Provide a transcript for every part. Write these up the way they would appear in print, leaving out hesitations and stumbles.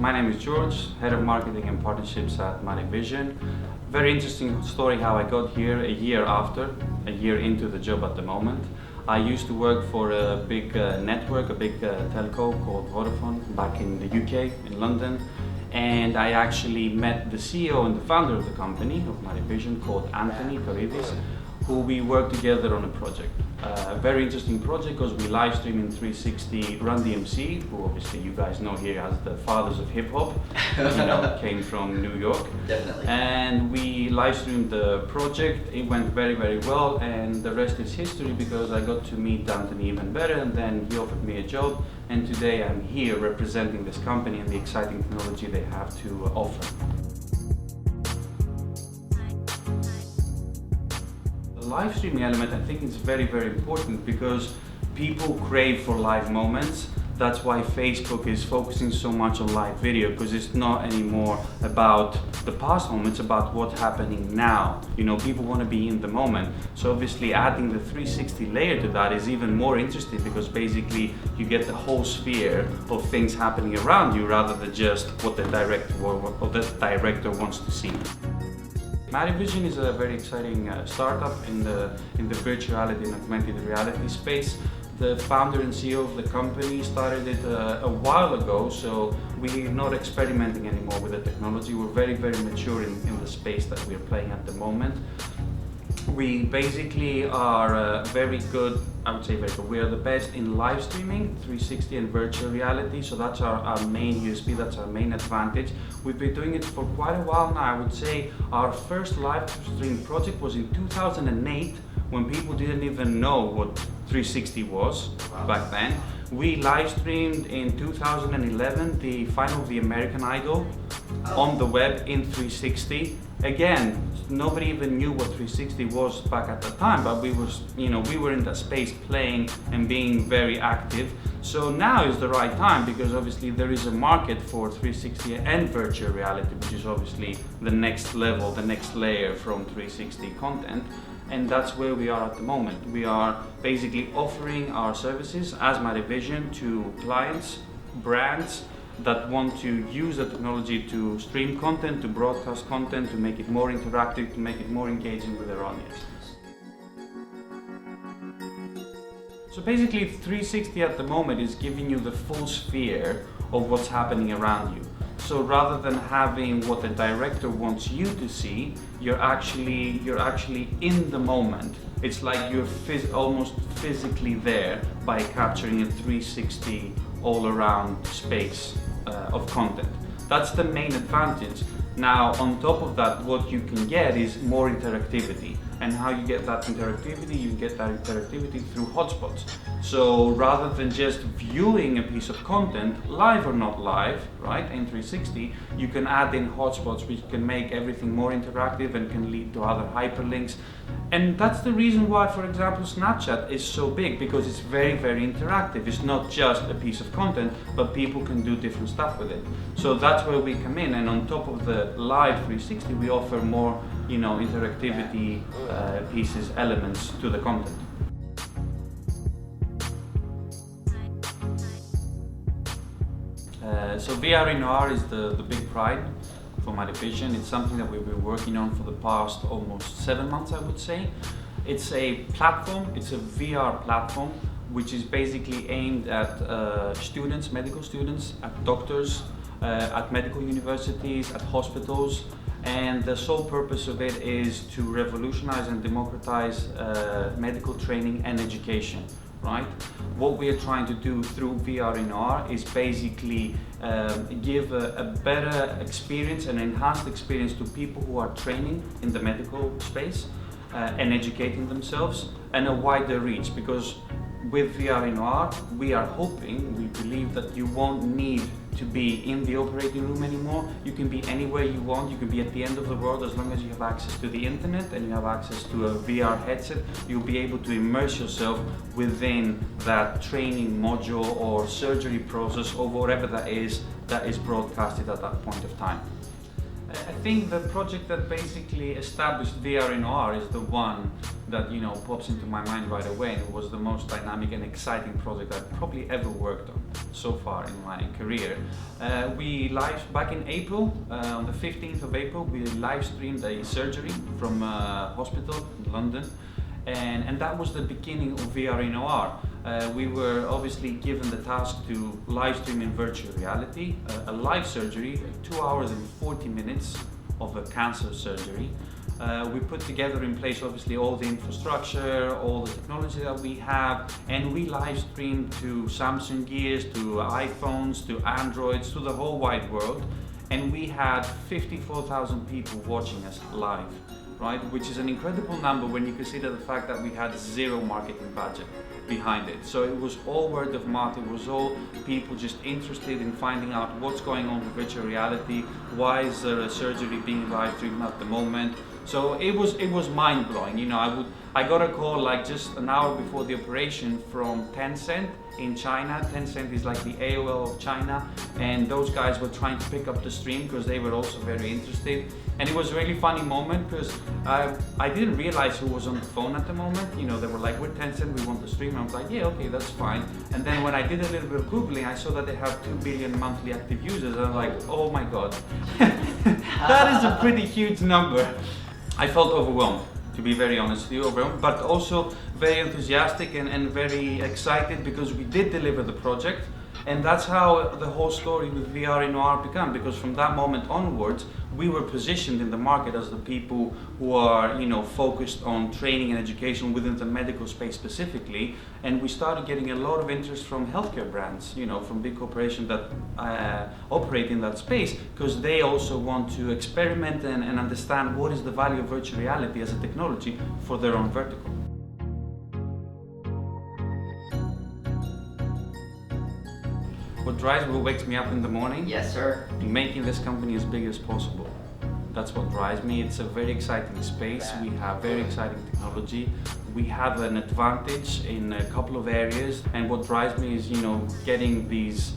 my name is George, Head of Marketing and Partnerships at Mativision. Very interesting story how I got here a year into the job at the moment. I used to work for a big network, a big telco called Vodafone back in the UK, in London. And I actually met the CEO and the founder of the company, of Mativision, called Anthony Karidis, who we worked together on a project. A very interesting project because we live stream in 360 Run DMC, who obviously you guys know here as the fathers of hip hop, came from New York. Definitely. And we live streamed the project. It went very, very well, and the rest is history because I got to meet Anthony even better, and then he offered me a job. And today I'm here representing this company and the exciting technology they have to offer. The live streaming element, I think, is very, very important because people crave for live moments. That's why Facebook is focusing so much on live video, because it's not anymore about the past moment, it's about what's happening now. People want to be in the moment. So obviously adding the 360 layer to that is even more interesting because basically you get the whole sphere of things happening around you rather than just what the director wants to see. Mativision is a very exciting startup in the virtual reality and augmented reality space. The founder and CEO of the company started it a while ago, so we're not experimenting anymore with the technology. We're very, very mature in the space that we're playing at the moment. We basically are very good, I would say very good. We are the best in live streaming, 360 and virtual reality, so that's our main USP, that's our main advantage. We've been doing it for quite a while now. I would say our first live stream project was in 2008, when people didn't even know what 360 was back then. We live streamed in 2011 the final of the American Idol on the web in 360. Again, nobody even knew what 360 was back at the time, but we were in that space playing and being very active. So now is the right time because obviously there is a market for 360 and virtual reality, which is obviously the next level, the next layer from 360 content. And that's where we are at the moment. We are basically offering our services as Mativision to clients, brands that want to use the technology to stream content, to broadcast content, to make it more interactive, to make it more engaging with their audiences. So basically 360 at the moment is giving you the full sphere of what's happening around you. So rather than having what the director wants you to see, you're actually in the moment. It's like you're almost physically there by capturing a 360 all-around space of content. That's the main advantage. Now, on top of that, what you can get is more interactivity. And how you get that interactivity? You get that interactivity through hotspots. So rather than just viewing a piece of content, live or not live, right, in 360, you can add in hotspots which can make everything more interactive and can lead to other hyperlinks. And that's the reason why, for example, Snapchat is so big, because it's very, very interactive. It's not just a piece of content, but people can do different stuff with it. So that's where we come in, and on top of the live 360, we offer more interactivity pieces, elements to the content. So VRinOR is the big pride for Mativision. It's something that we've been working on for the past almost 7 months, I would say. It's a platform, it's a VR platform, which is basically aimed at students, medical students, at doctors, at medical universities, at hospitals. And the sole purpose of it is to revolutionize and democratize medical training and education, right? What we are trying to do through VRinOR is basically give a better experience, an enhanced experience to people who are training in the medical space and educating themselves, and a wider reach, because with VRinOR, we believe that you won't need to be in the operating room anymore. You can be anywhere you want. You can be at the end of the world, as long as you have access to the internet and you have access to a VR headset. You'll be able to immerse yourself within that training module or surgery process or whatever that is broadcasted at that point of time. I think the project that basically established VRinOR is the one that pops into my mind right away, and it was the most dynamic and exciting project I've probably ever worked on so far in my career. We back in April, on the 15th of April, we live streamed a surgery from a hospital in London, and that was the beginning of VRinOR. We were obviously given the task to live stream in virtual reality a live surgery, 2 hours and 40 minutes of a cancer surgery. We put together in place obviously all the infrastructure, all the technology that we have, and we live streamed to Samsung Gears, to iPhones, to Androids, to the whole wide world, and we had 54,000 people watching us live, right? Which is an incredible number when you consider the fact that we had zero marketing budget behind it. So it was all word of mouth, it was all people just interested in finding out what's going on with virtual reality, why is there a surgery being live streamed at the moment. So it was mind blowing. I got a call like just an hour before the operation from Tencent in China. Tencent is like the AOL of China, and those guys were trying to pick up the stream because they were also very interested. And it was a really funny moment because I didn't realize who was on the phone at the moment. They were like, we're Tencent, we want the stream. And I was like, yeah, okay, that's fine. And then when I did a little bit of Googling, I saw that they have 2 billion monthly active users. And I'm like, oh my God, that is a pretty huge number. I felt overwhelmed, to be very honest with you, overwhelmed, but also very enthusiastic and very excited because we did deliver the project. And that's how the whole story with VRinOR began, because from that moment onwards, we were positioned in the market as the people who are, focused on training and education within the medical space specifically. And we started getting a lot of interest from healthcare brands, from big corporations that operate in that space, because they also want to experiment and understand what is the value of virtual reality as a technology for their own vertical. What drives me, what wakes me up in the morning? Yes, sir. Making this company as big as possible. That's what drives me. It's a very exciting space. We have very exciting technology. We have an advantage in a couple of areas, and what drives me is, getting these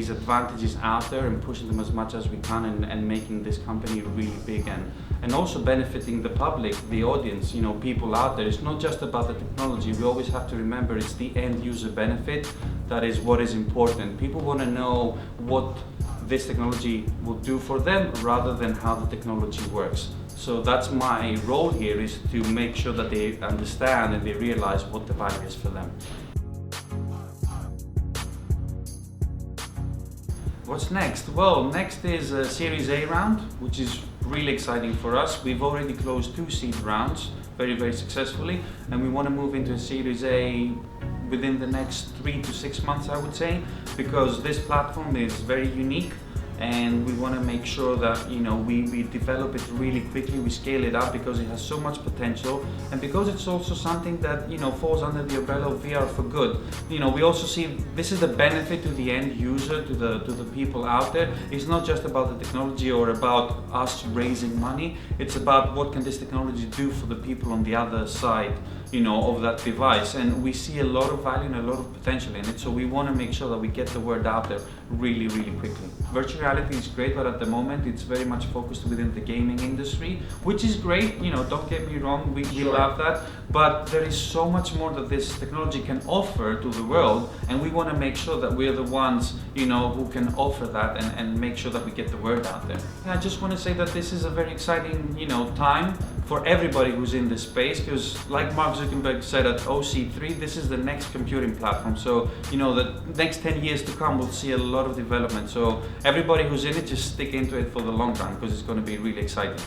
advantages out there and pushing them as much as we can, and making this company really big, and also benefiting the public, the audience, people out there. It's not just about the technology. We always have to remember it's the end user benefit that is what is important. People want to know what this technology will do for them rather than how the technology works. So that's my role here, is to make sure that they understand and they realize what the value is for them. What's next? Well, next is a Series A round, which is really exciting for us. We've already closed 2 seed rounds very, very successfully, and we want to move into a Series A within the next 3 to 6 months, I would say, because this platform is very unique, and we want to make sure that we develop it really quickly, we scale it up because it has so much potential, and because it's also something that falls under the umbrella of VR for good. We also see this is the benefit to the end user, to the people out there. It's not just about the technology or about us raising money. It's about what can this technology do for the people on the other side of that device, and we see a lot of value and a lot of potential in it, so we want to make sure that we get the word out there really, really quickly. Virtual reality is great, but at the moment it's very much focused within the gaming industry, which is great, don't get me wrong, we love that, but there is so much more that this technology can offer to the world, and we want to make sure that we're the ones who can offer that and make sure that we get the word out there. And I just want to say that this is a very exciting time for everybody who's in this space, because like Mark Zuckerberg said at OC3, this is the next computing platform. So, the next 10 years to come, we'll see a lot of development. So everybody who's in it, just stick into it for the long run, because it's going to be really exciting.